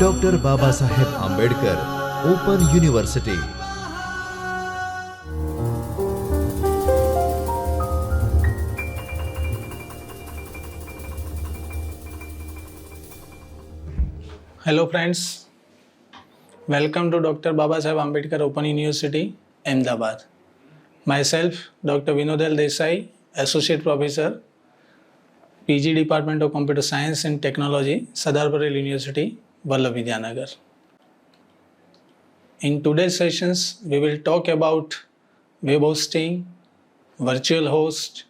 Doctor Babasaheb Ambedkar open university. Hello friends, welcome to Dr. Babasaheb Ambedkar Open University, Ahmedabad. Myself, Dr. Vinodel Desai, Associate Professor, PG Department of Computer Science and Technology, Sardar Patel University, Vallabh. In today's sessions, we will talk about web hosting, virtual host,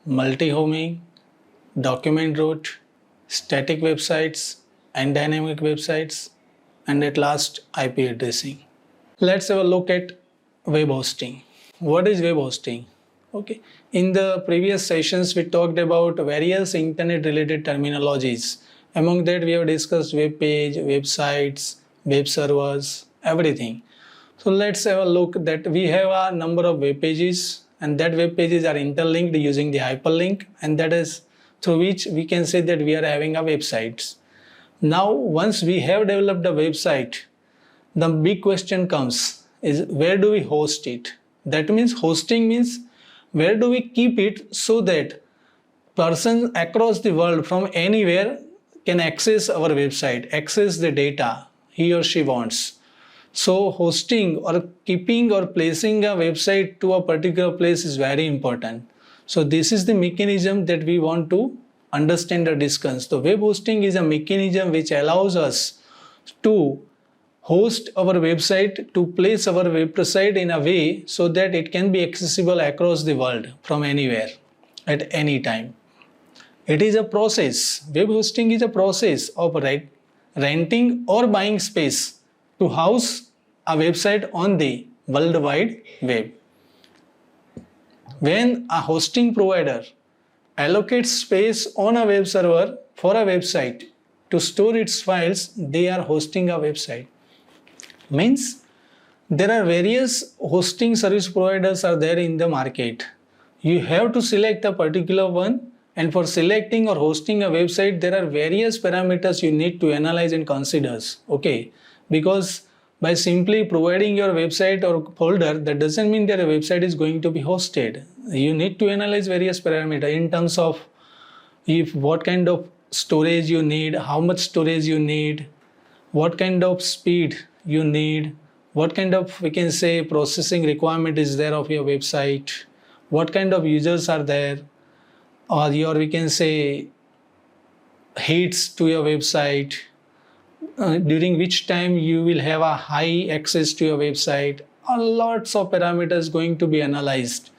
multi-homing, document root, static websites, and dynamic websites, and at last IP addressing. Let's have a look at web hosting. What is web hosting? Okay, in the previous sessions we talked about various internet related terminologies. Among that we have discussed web page, websites, web servers, everything. So let's have a look that we have a number of web pages, and that web pages are interlinked using the hyperlink, and that is through which we can say that we are having a websites. Now, once we have developed a website, the big question comes is where do we host it? That means hosting means where do we keep it so that persons across the world from anywhere can access our website, access the data he or she wants. So hosting or keeping or placing a website to a particular place is very important. So this is the mechanism that we want to understand or discuss. So web hosting is a mechanism which allows us to host our website, to place our website in a way so that it can be accessible across the world from anywhere at any time. It is a process. Web hosting is a process of renting or buying space to house a website on the World Wide Web. When a hosting provider allocates space on a web server for a website to store its files, they are hosting a website. Means there are various hosting service providers are there in the market. You have to select a particular one, and for selecting or hosting a website there are various parameters you need to analyze and consider. Okay, because by simply providing your website or folder, that doesn't mean that a website is going to be hosted. You need to analyze various parameters in terms of what kind of storage you need, how much storage you need, what kind of speed you need, what kind of, we can say, processing requirement is there of your website, what kind of users are there, or your, we can say, hits to your website, during which time you will have a high access to your website. Lots of parameters going to be analyzed,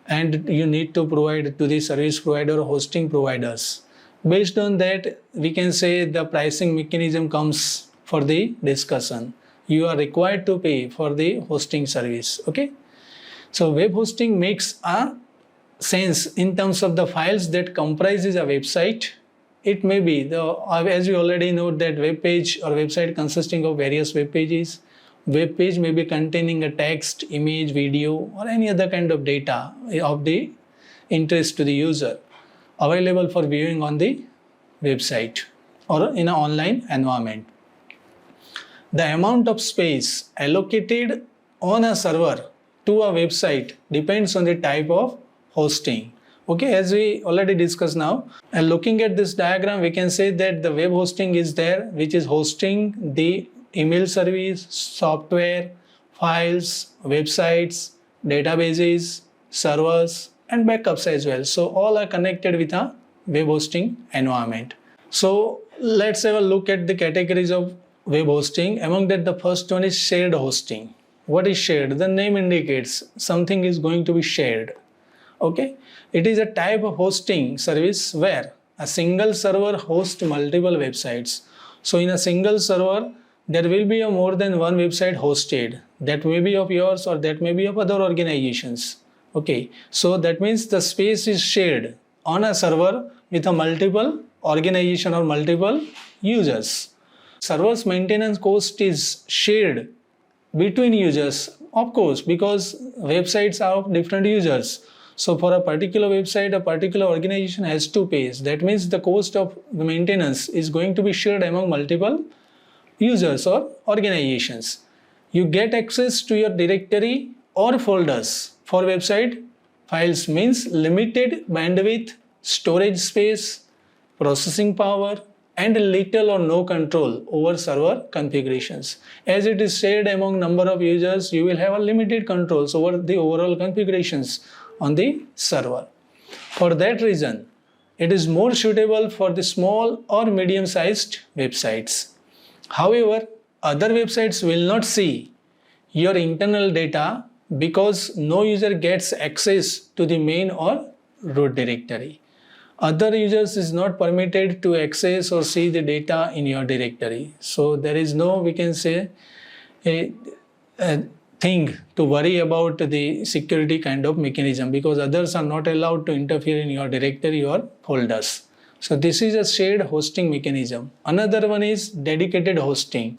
and you need to provide to the service provider or hosting providers. Based on that, we can say the pricing mechanism comes for the discussion. You are required to pay for the hosting service. Okay, so web hosting makes a sense in terms of the files that comprises a website. It may be, as we already know, that web page or website consisting of various web pages. Web page may be containing a text, image, video, or any other kind of data of the interest to the user available for viewing on the website or in an online environment. The amount of space allocated on a server to a website depends on the type of hosting. Okay, as we already discussed now, and looking at this diagram, we can say that the web hosting is there, which is hosting the email service, software, files, websites, databases, servers, and backups as well. So all are connected with a web hosting environment. So let's have a look at the categories of web hosting. Among that, the first one is shared hosting. What is shared? The name indicates something is going to be shared. Okay, it is a type of hosting service where a single server hosts multiple websites. So in a single server, there will be more than one website hosted. That may be of yours or that may be of other organizations. Okay, so that means the space is shared on a server with a multiple organization or multiple users. Server's maintenance cost is shared between users, of course, because websites are of different users. So for a particular website, a particular organization has to pay. That means the cost of the maintenance is going to be shared among multiple users or organizations. You get access to your directory or folders. For website, files means limited bandwidth, storage space, processing power, and little or no control over server configurations. As it is shared among number of users, you will have a limited controls over the overall configurations on the server. For that reason, it is more suitable for the small or medium-sized websites. However, other websites will not see your internal data because no user gets access to the main or root directory. Other users is not permitted to access or see the data in your directory. So there is no, we can say, a thing to worry about the security kind of mechanism, because others are not allowed to interfere in your directory or folders. So this is a shared hosting mechanism. Another one is dedicated hosting.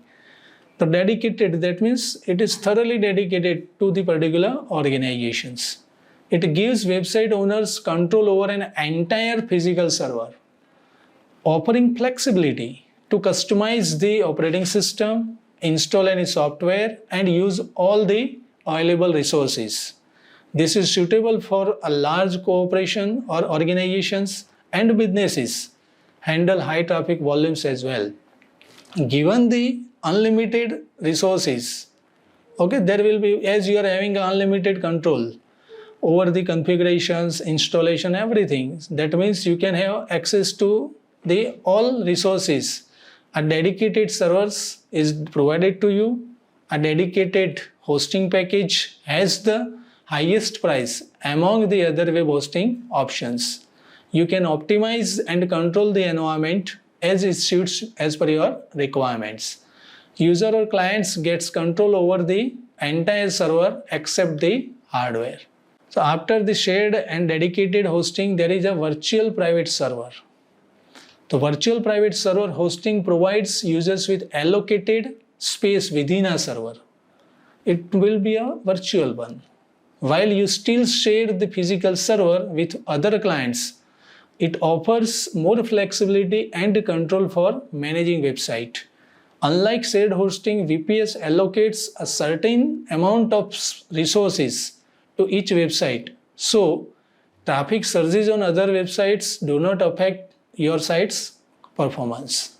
The dedicated, that means it is thoroughly dedicated to the particular organizations. It gives website owners control over an entire physical server, offering flexibility to customize the operating system, install any software, and use all the available resources. This is suitable for a large corporation or organizations and businesses handle high traffic volumes as well. Given the unlimited resources, okay, there will be, as you are having unlimited control over the configurations, installation, everything. That means you can have access to the all resources. A dedicated servers is provided to you. A dedicated hosting package has the highest price among the other web hosting options. You can optimize and control the environment as it suits as per your requirements. User or clients gets control over the entire server except the hardware. So after the shared and dedicated hosting, there is a virtual private server. The virtual private server hosting provides users with allocated space within a server. It will be a virtual one. While you still share the physical server with other clients, it offers more flexibility and control for managing website. Unlike shared hosting, VPS allocates a certain amount of resources to each website. So, traffic surges on other websites do not affect your site's performance.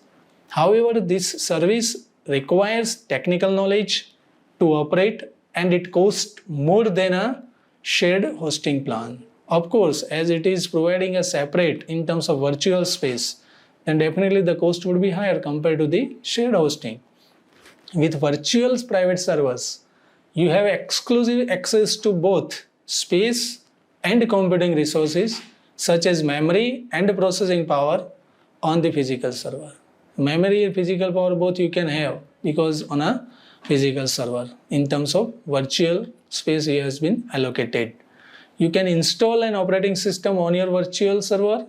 However, this service requires technical knowledge to operate, and it costs more than a shared hosting plan. Of course, as it is providing a separate in terms of virtual space, then definitely the cost would be higher compared to the shared hosting. With virtual private servers, you have exclusive access to both space and computing resources such as memory and processing power on the physical server. Memory and physical power both you can have because on a physical server in terms of virtual space has been allocated. You can install an operating system on your virtual server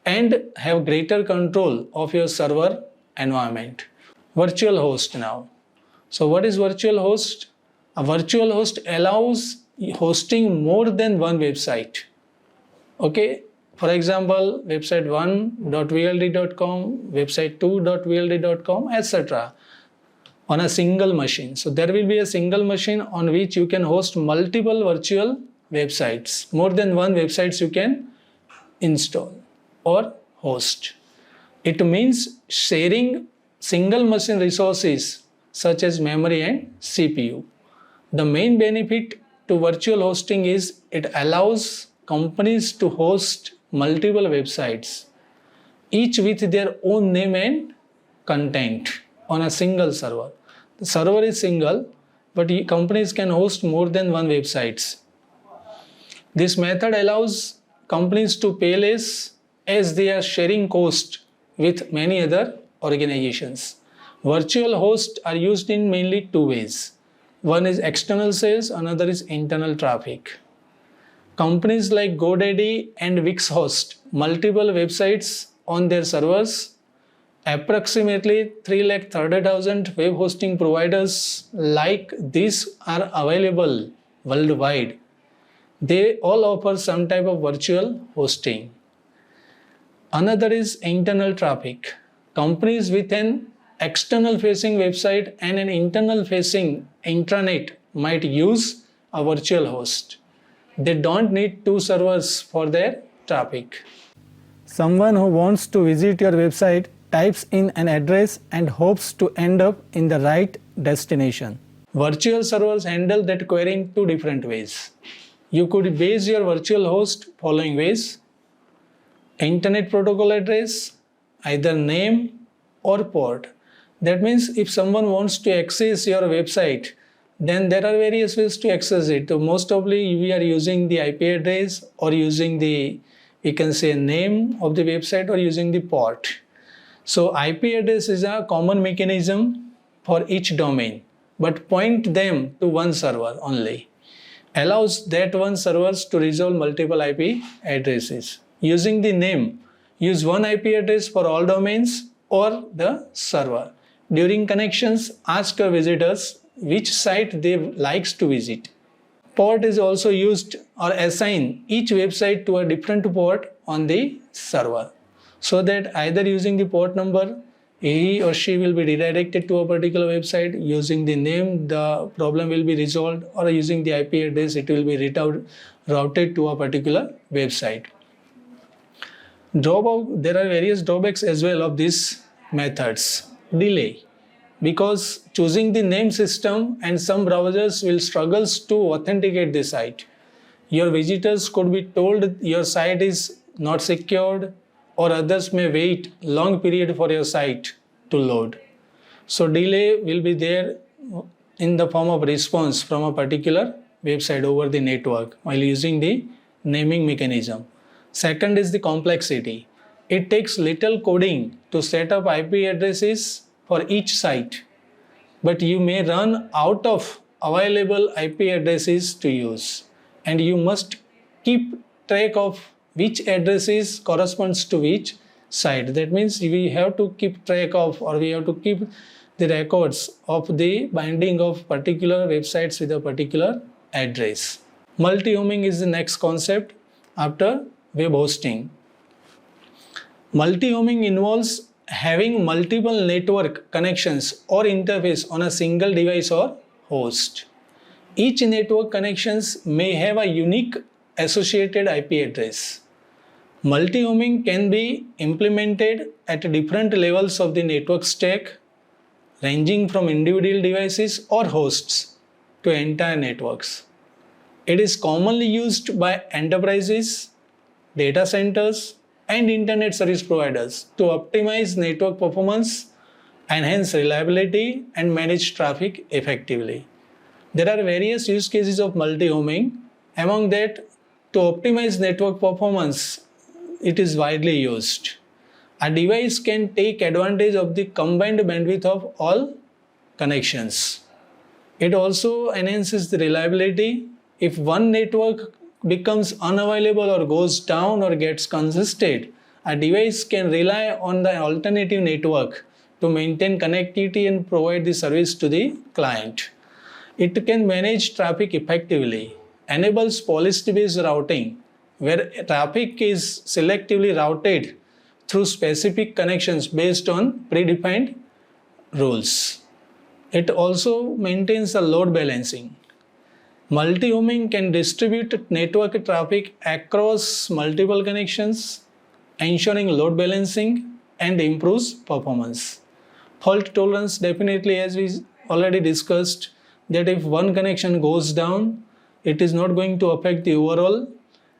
and have greater control of your server environment. Virtual host now. So what is virtual host? A virtual host allows hosting more than one website. Okay, for example, website 1.vld.com, website 2.vld.com, etc. on a single machine. So there will be a single machine on which you can host multiple virtual websites. More than one websites you can install or host. It means sharing single machine resources such as memory and CPU. The main benefit to virtual hosting is it allows companies to host multiple websites, each with their own name and content on a single server. The server is single, but companies can host more than one websites. This method allows companies to pay less as they are sharing cost with many other organizations. Virtual hosts are used in mainly two ways. One is external sales, another is internal traffic. Companies like GoDaddy and Wix host multiple websites on their servers. Approximately 330,000 web hosting providers like this are available worldwide. They all offer some type of virtual hosting. Another is internal traffic. Companies with an external facing website and an internal facing intranet might use a virtual host. They don't need two servers for their traffic. Someone who wants to visit your website types in an address and hopes to end up in the right destination. Virtual servers handle that query in two different ways. You could base your virtual host following ways: Internet protocol address, either name or port. That means if someone wants to access your website, then there are various ways to access it. So most probably we are using the IP address, or using the, we can say, name of the website, or using the port. So IP address is a common mechanism for each domain, but point them to one server only. Allows that one servers to resolve multiple IP addresses. Using the name, use one IP address for all domains or the server. During connections, ask your visitors which site they likes to visit. Port is also used, or assign each website to a different port on the server, so that either using the port number, he or she will be redirected to a particular website. Using the name, the problem will be resolved, or using the IP address, it will be routed to a particular website. There are various drawbacks as well of these methods. Delay, because choosing the name system, and some browsers will struggle to authenticate the site. Your visitors could be told your site is not secured, or others may wait long period for your site to load. So delay will be there in the form of response from a particular website over the network while using the naming mechanism. Second is the complexity. It takes little coding to set up IP addresses for each site, but you may run out of available IP addresses to use, and you must keep track of which addresses corresponds to which site. That means we have to keep track of, or we have to keep the records of the binding of particular websites with a particular address. Multi-homing is the next concept after web hosting. Multi-homing involves having multiple network connections or interface on a single device or host. Each network connections may have a unique associated IP address. Multi-homing can be implemented at different levels of the network stack, ranging from individual devices or hosts to entire networks. It is commonly used by enterprises, data centers, and internet service providers to optimize network performance, enhance reliability, and manage traffic effectively. There are various use cases of multi-homing. Among that, to optimize network performance, it is widely used. A device can take advantage of the combined bandwidth of all connections. It also enhances the reliability. If one network becomes unavailable or goes down or gets congested, a device can rely on the alternative network to maintain connectivity and provide the service to the client. It can manage traffic effectively, enables policy-based routing, where traffic is selectively routed through specific connections based on predefined rules. It also maintains a load balancing. Multi-homing can distribute network traffic across multiple connections, ensuring load balancing and improves performance. Fault tolerance, definitely, as we already discussed, that if one connection goes down, it is not going to affect the overall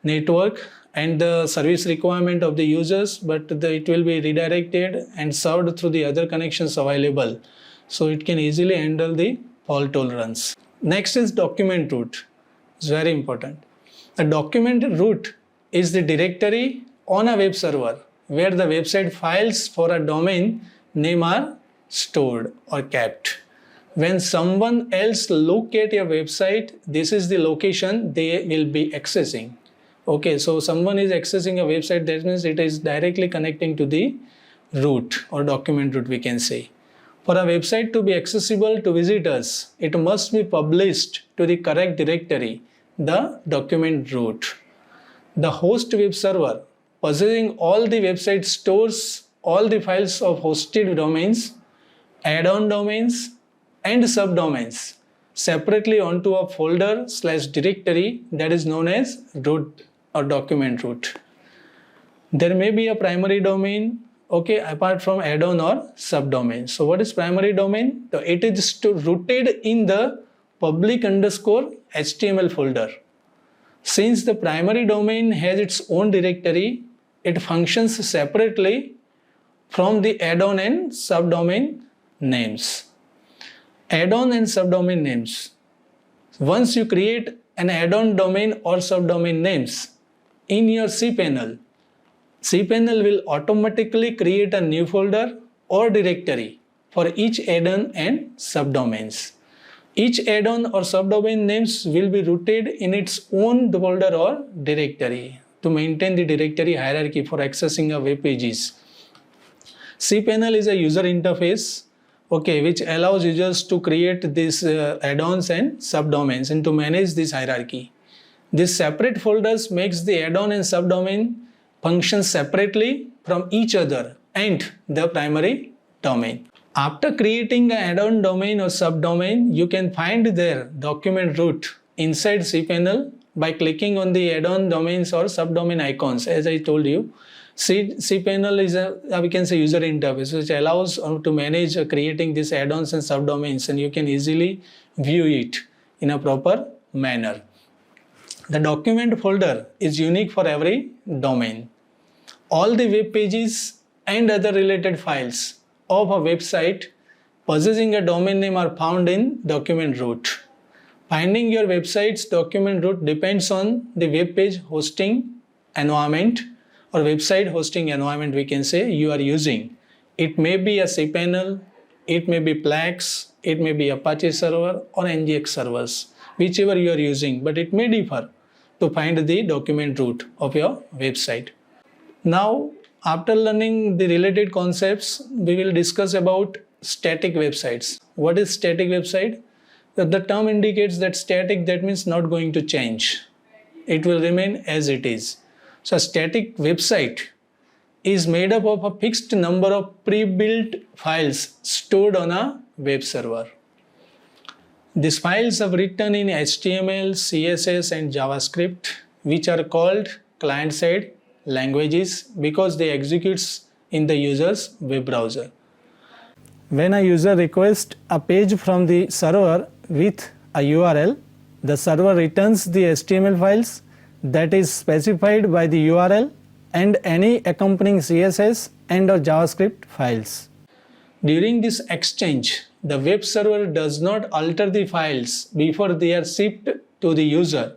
network and the service requirement of the users, but it will be redirected and served through the other connections available. So it can easily handle the fault tolerance. Next is document root. It's very important. A document root is the directory on a web server where the website files for a domain name are stored or kept. When someone else look at your website, this is the location they will be accessing. Okay, so someone is accessing a website, that means it is directly connecting to the root or document root, we can say. For a website to be accessible to visitors, it must be published to the correct directory the document root. The host web server possessing all the website stores all the files of hosted domains, add-on domains and subdomains separately onto a folder/directory that is known as root or document root. There may be a primary domain, okay, apart from add-on or subdomain. So what is primary domain? So it is rooted in the public_HTML folder. Since the primary domain has its own directory, it functions separately from the add-on and subdomain names. Add-on and subdomain names. Once you create an add-on domain or subdomain names in your cPanel, cPanel will automatically create a new folder or directory for each add-on and subdomains. Each add-on or subdomain names will be rooted in its own folder or directory to maintain the directory hierarchy for accessing a web pages. cPanel is a user interface, okay, which allows users to create these add-ons and subdomains and to manage this hierarchy. These separate folders makes the add-on and subdomain function separately from each other and the primary domain. After creating an add-on domain or subdomain, you can find their document root inside cPanel by clicking on the add-on domains or subdomain icons. As I told you, cPanel is we can say user interface which allows to manage creating these add-ons and subdomains, and you can easily view it in a proper manner. The document folder is unique for every domain. All the web pages and other related files of a website possessing a domain name are found in document root. Finding your website's document root depends on the web page hosting environment or website hosting environment we can say you are using. It may be a cPanel, it may be Plex, it may be Apache server or NGX servers, whichever you are using, but it may differ to find the document root of your website. Now, after learning the related concepts, we will discuss about static websites. What is static website? The term indicates that static, that means not going to change. It will remain as it is. So a static website is made up of a fixed number of pre-built files stored on a web server. These files are written in HTML, CSS and JavaScript, which are called client-side languages because they execute in the user's web browser. When a user requests a page from the server with a URL, the server returns the HTML files that is specified by the URL and any accompanying CSS and or JavaScript files. During this exchange, the web server does not alter the files before they are shipped to the user.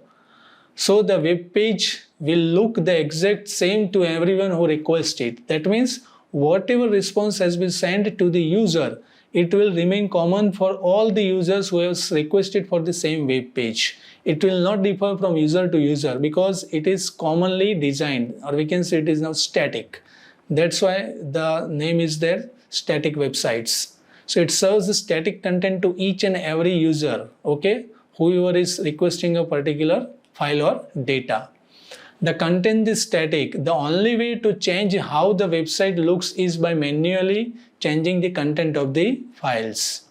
So the web page will look the exact same to everyone who requests it. That means whatever response has been sent to the user, it will remain common for all the users who have requested for the same web page. It will not differ from user to user because it is commonly designed, or we can say it is now static. That's why the name is there, static websites. So it serves the static content to each and every user, okay, whoever is requesting a particular file or data. The content is static. The only way to change how the website looks is by manually changing the content of the files.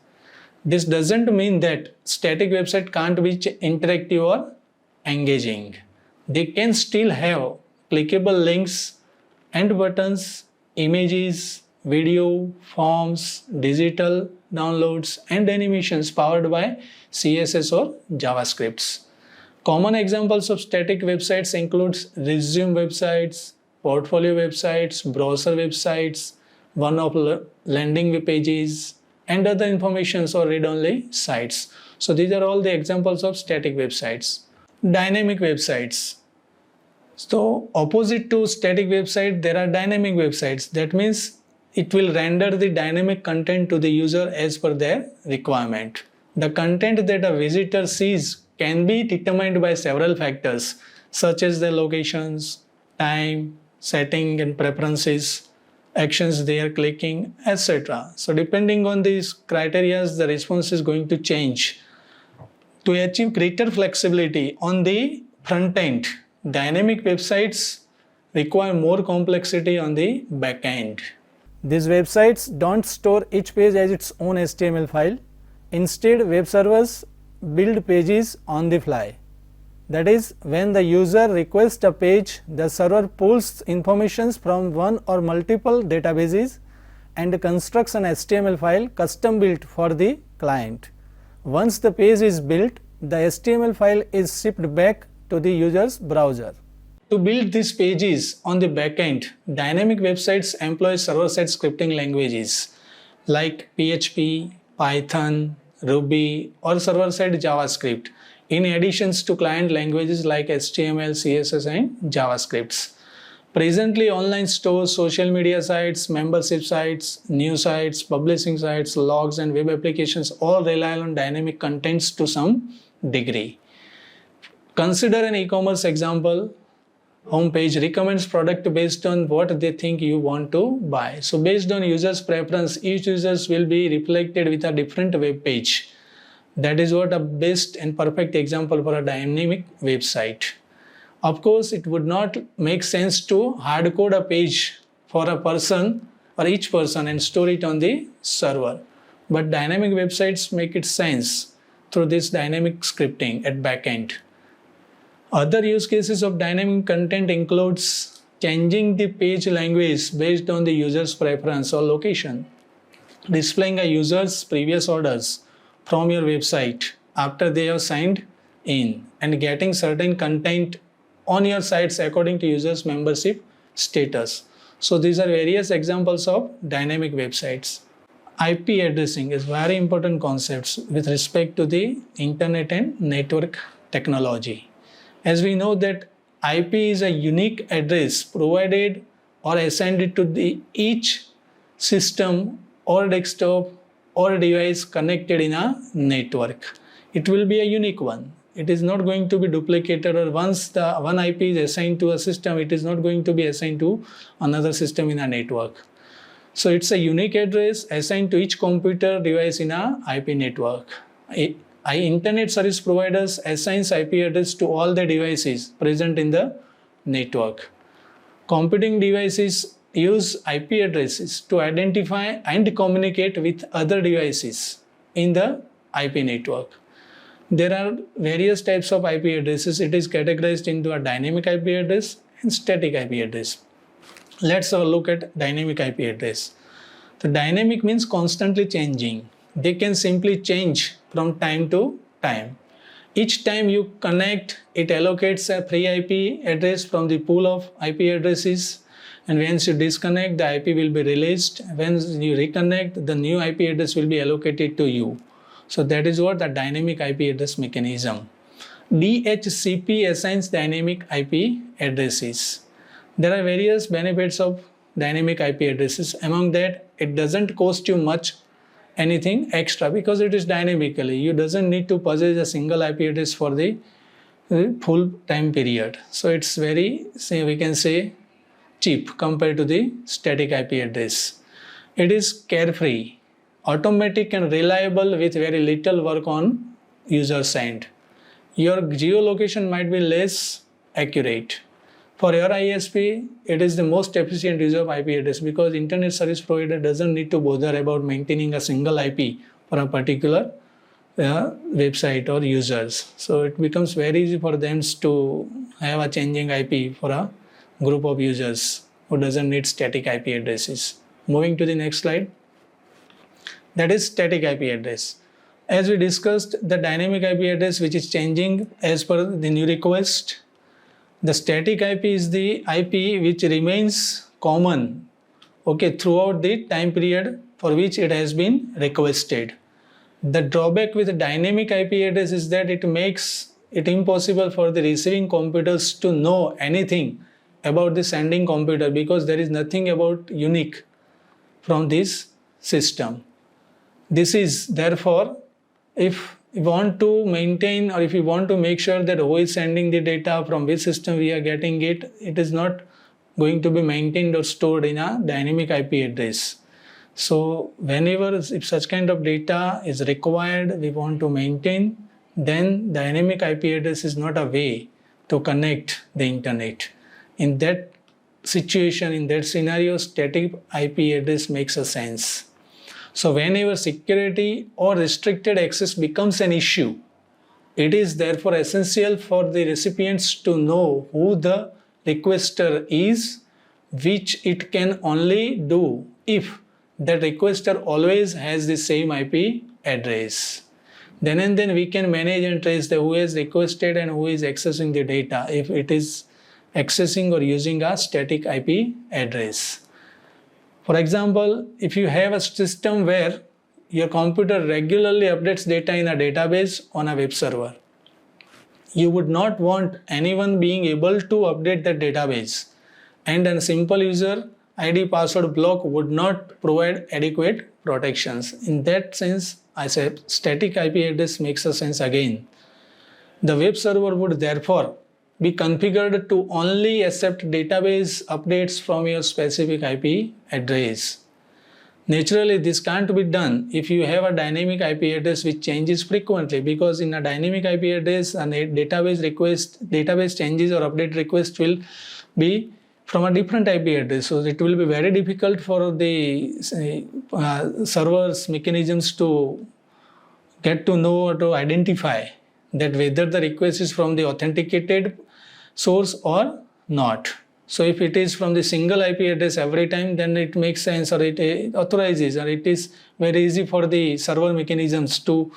This doesn't mean that static website can't be interactive or engaging. They can still have clickable links and buttons, images, video, forms, digital downloads and animations powered by CSS or JavaScripts. Common examples of static websites include resume websites, portfolio websites, browser websites, one-off landing web pages, and other informations or read-only sites. So these are all the examples of static websites. Dynamic websites. So opposite to static website, there are dynamic websites. That means it will render the dynamic content to the user as per their requirement. The content that a visitor sees can be determined by several factors such as the locations, time, setting and preferences, actions they are clicking, etc. So depending on these criteria, the response is going to change. To achieve greater flexibility on the front end, dynamic websites require more complexity on the back end. These websites don't store each page as its own HTML file. Instead, web servers build pages on the fly. That is, when the user requests a page, the server pulls information from one or multiple databases and constructs an HTML file custom built for the client. Once the page is built, the HTML file is shipped back to the user's browser. To build these pages on the backend, dynamic websites employ server-side scripting languages like PHP, Python, Ruby, or server-side JavaScript, in addition to client languages like HTML, CSS, and JavaScripts. Presently, online stores, social media sites, membership sites, news sites, publishing sites, logs, and web applications all rely on dynamic contents to some degree. Consider an e-commerce example. Homepage recommends product based on what they think you want to buy. So based on user's preference, each user will be reflected with a different web page. That is what a best and perfect example for a dynamic website. Of course, it would not make sense to hard code a page for a person or each person and store it on the server. But dynamic websites make it sense through this dynamic scripting at backend. Other use cases of dynamic content includes changing the page language based on the user's preference or location, displaying a user's previous orders from your website after they have signed in, and getting certain content on your sites according to users' membership status. So these are various examples of dynamic websites. IP addressing is very important concepts with respect to the internet and network technology. As we know that IP is a unique address provided or assigned to each system or desktop or device connected in a network. It will be a unique one. It is not going to be duplicated, or once the one IP is assigned to a system, it is not going to be assigned to another system in a network. So it's a unique address assigned to each computer device in a IP network. Internet service providers assigns IP address to all the devices present in the network. Computing devices use IP addresses to identify and communicate with other devices in the IP network. There are various types of IP addresses. It is categorized into a dynamic IP address and static IP address. Let's have a look at dynamic IP address. The dynamic means constantly changing. They can simply change from time to time. Each time you connect, it allocates a free IP address from the pool of IP addresses, and once you disconnect, the IP will be released. When you reconnect, the new IP address will be allocated to you. So that is what the dynamic IP address mechanism. DHCP assigns dynamic IP addresses. There are various benefits of dynamic IP addresses. Among that, it doesn't cost you much anything extra because it is dynamically. You doesn't need to purchase a single IP address for the full time period. So it's very, we can say, cheap compared to the static IP address. It is carefree, automatic and reliable with very little work on user's end. Your geolocation might be less accurate. For your ISP, it is the most efficient use of IP address because internet service provider doesn't need to bother about maintaining a single IP for a particular website or users. So it becomes very easy for them to have a changing IP for a group of users who doesn't need static IP addresses. Moving to the next slide. That is static IP address. As we discussed, the dynamic IP address which is changing as per the new request. The static IP is the IP which remains common throughout the time period for which it has been requested. The drawback with the dynamic IP address is that it makes it impossible for the receiving computers to know anything about the sending computer because there is nothing about unique from this system. This is therefore, if we want to maintain or if we want to make sure that who is sending the data, from which system we are getting it, it is not going to be maintained or stored in a dynamic IP address. So whenever if such kind of data is required, we want to maintain then dynamic IP address is not a way to connect the internet. In that situation, in that scenario, static IP address makes a sense. So whenever security or restricted access becomes an issue, it is therefore essential for the recipients to know who the requester is, which it can only do if that requester always has the same IP address. Then and then we can manage and trace who has requested and who is accessing the data if it is accessing or using a static IP address. For example, if you have a system where your computer regularly updates data in a database on a web server, you would not want anyone being able to update that database, and a simple user ID password block would not provide adequate protections. In that sense, I said static IP address makes a sense again. The web server would therefore be configured to only accept database updates from your specific IP address. Naturally, this can't be done if you have a dynamic IP address which changes frequently, because in a dynamic IP address, a database changes or update request will be from a different IP address. So it will be very difficult for the server's mechanisms to get to know or to identify that whether the request is from the authenticated source or not. So if it is from the single IP address every time, then it makes sense, or it authorizes, or it is very easy for the server mechanisms to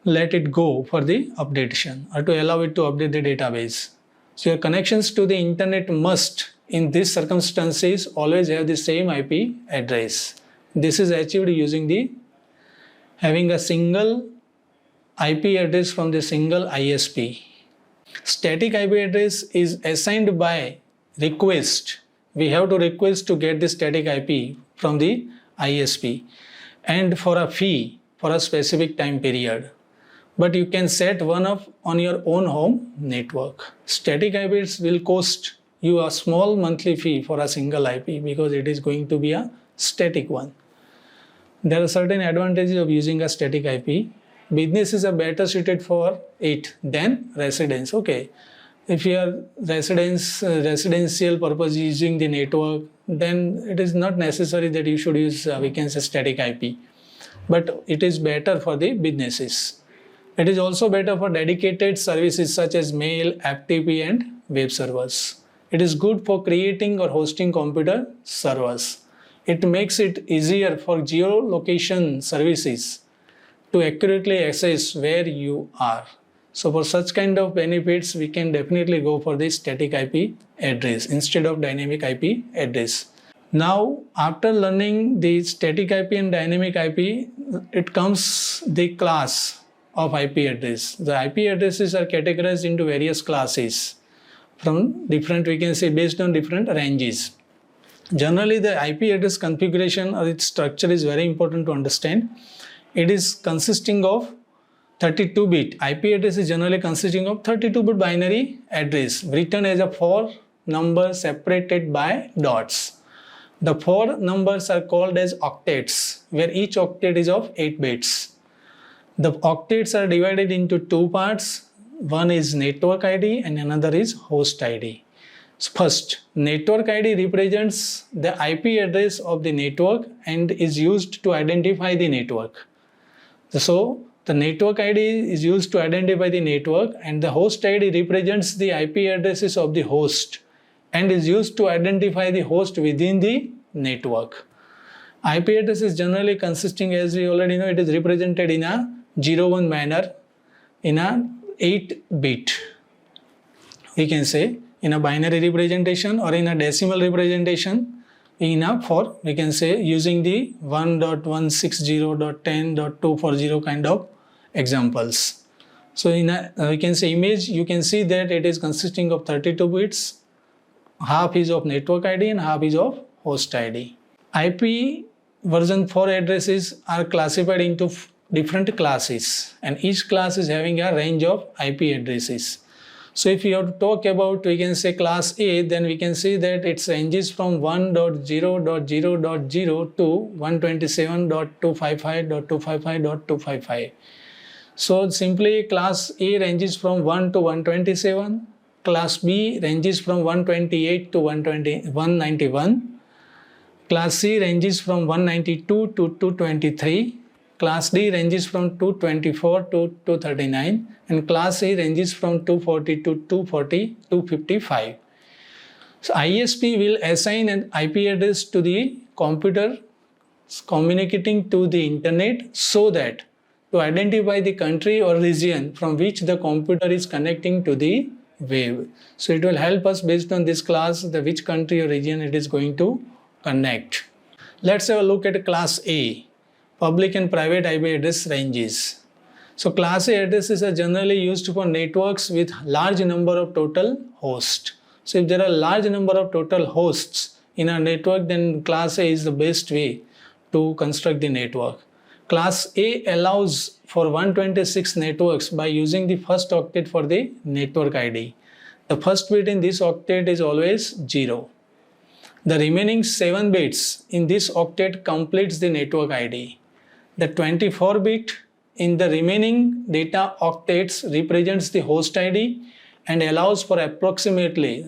let it go for the updation or to allow it to update the database. So your connections to the internet must, in these circumstances, always have the same IP address. This is achieved using having a single IP address from the single ISP. Static IP address is assigned by request. We have to request to get the static IP from the ISP, and for a fee for a specific time period. But you can set one up on your own home network. Static IPs will cost you a small monthly fee for a single IP because it is going to be a static one. There are certain advantages of using a static IP. Businesses are better suited for it than residents. Okay, if you are residential purpose using the network, then it is not necessary that you should use we can say static IP. But it is better for the businesses. It is also better for dedicated services such as mail, FTP and web servers. It is good for creating or hosting computer servers. It makes it easier for geolocation services to accurately assess where you are. So for such kind of benefits, we can definitely go for the static IP address instead of dynamic IP address. Now, after learning the static IP and dynamic IP, it comes the class of IP address. The IP addresses are categorized into various classes from different, we can say, based on different ranges. Generally, the IP address configuration or its structure is very important to understand. It is consisting of 32-bit. IP address is generally consisting of 32-bit binary address written as a 4 number separated by dots. The 4 numbers are called as octets, where each octet is of 8 bits. The octets are divided into 2 parts. One is network ID and another is host ID. First, network ID represents the IP address of the network and is used to identify the network. So, the network ID is used to identify the network, and the host ID represents the IP addresses of the host and is used to identify the host within the network. IP address is generally consisting, as we already know, it is represented in a 0-1 manner in a 8-bit. We can say in a binary representation or in a decimal representation we can say using the 1.160.10.240 kind of examples. So in a we can say image, you can see that it is consisting of 32 bits. Half is of network ID and half is of host ID. IP version 4 addresses are classified into different classes, and each class is having a range of IP addresses. So if you have to talk about, we can say class A, then we can see that it ranges from 1.0.0.0 to 127.255.255.255. So simply class A ranges from 1 to 127, class B ranges from 128 to 191, class C ranges from 192 to 223, class D ranges from 224 to 239, and class E ranges from 240 to 255. So ISP will assign an IP address to the computer communicating to the internet so that to identify the country or region from which the computer is connecting to the web. So it will help us based on this class which country or region it is going to connect. Let's have a look at class A, public and private IP address ranges. So class A addresses are generally used for networks with large number of total hosts. So if there are large number of total hosts in a network, then class A is the best way to construct the network. Class A allows for 126 networks by using the first octet for the network ID. The first bit in this octet is always 0. The remaining 7 bits in this octet completes the network ID. The 24 bit in the remaining data octets represents the host ID and allows for approximately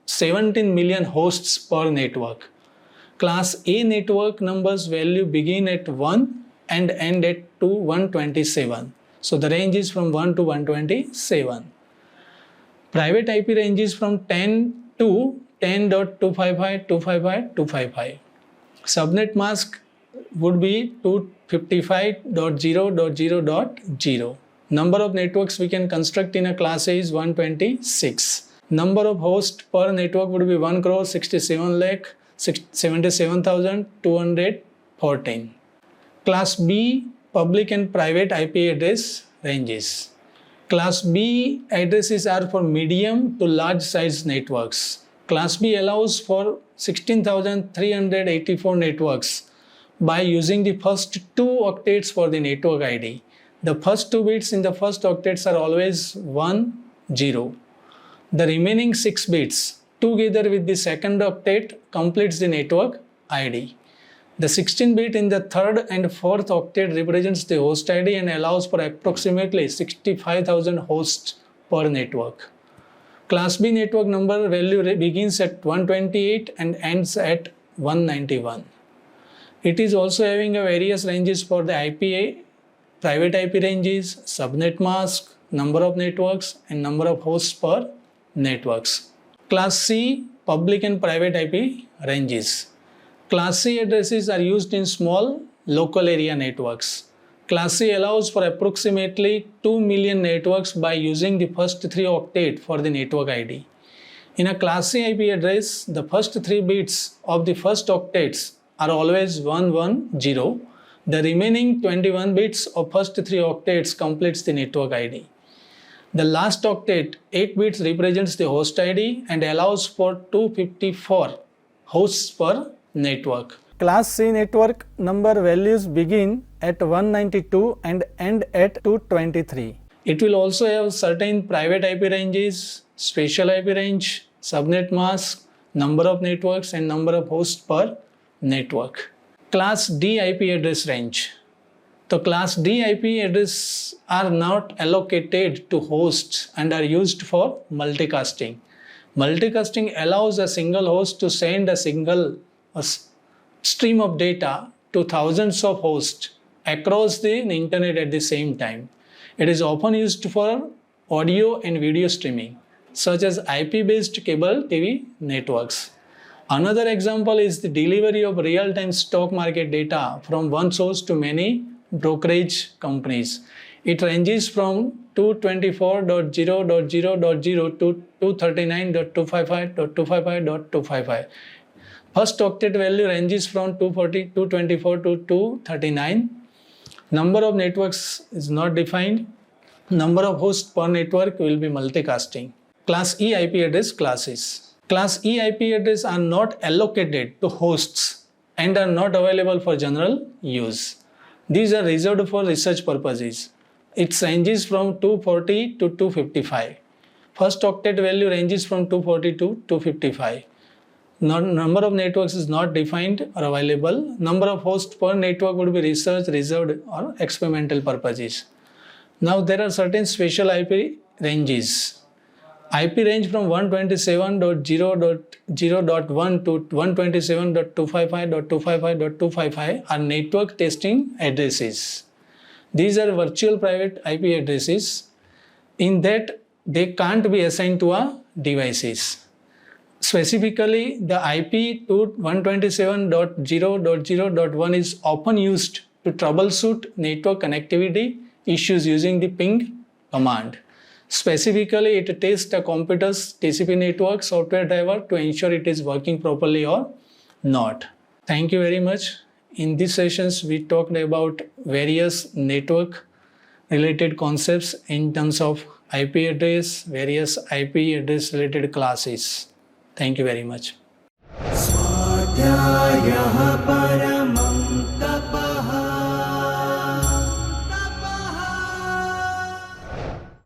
17 million hosts per network. Class A network numbers value begin at 1 and end at 127. So the range is from 1 to 127. Private IP ranges from 10 to 10.255.255.255. Subnet mask would be 255.0.0.0. Number of networks we can construct in a class A is 126. Number of hosts per network would be 1,67,77,214. Class B, public and private IP address ranges. Class B addresses are for medium to large size networks. Class B allows for 16,384 networks by using the first 2 octets for the network ID. The first 2 bits in the first octets are always 1, 0. The remaining 6 bits together with the second octet completes the network ID. The 16 bit in the third and fourth octet represents the host ID and allows for approximately 65,000 hosts per network. Class B network number value begins at 128 and ends at 191. It is also having a various ranges for the IPA, private IP ranges, subnet mask, number of networks and number of hosts per networks. Class C, public and private IP ranges. Class C addresses are used in small local area networks. Class C allows for approximately 2 million networks by using the first 3 octet for the network ID. In a Class C IP address, the first 3 bits of the first octets are always 110. The remaining 21 bits of first 3 octets completes the network ID. The last octet, 8 bits, represents the host ID and allows for 254 hosts per network. Class C network number values begin at 192 and end at 223. It will also have certain private IP ranges, special IP range, subnet mask, number of networks and number of hosts per network. Class D IP address range. The Class D IP addresses are not allocated to hosts and are used for multicasting. Multicasting allows a single host to send a stream of data to thousands of hosts across the internet at the same time. It is often used for audio and video streaming, such as IP-based cable TV networks. Another example is the delivery of real-time stock market data from one source to many brokerage companies. It ranges from 224.0.0.0 to 239.255.255.255. First octet value ranges from 224 to 239. Number of networks is not defined. Number of hosts per network will be multicasting. Class E IP address classes. Class E IP addresses are not allocated to hosts and are not available for general use. These are reserved for research purposes. It ranges from 240 to 255. First octet value ranges from 240 to 255. Number of networks is not defined or available. Number of hosts per network would be research, reserved or experimental purposes. Now there are certain special IP ranges. IP range from 127.0.0.1 to 127.255.255.255 are network testing addresses. These are virtual private IP addresses in that they can't be assigned to our devices. Specifically, the IP to 127.0.0.1 is often used to troubleshoot network connectivity issues using the ping command. Specifically, it tests the computer's TCP network software driver to ensure it is working properly or not. Thank you very much. In these sessions, we talked about various network related concepts in terms of IP address, various IP address related classes. Thank you very much.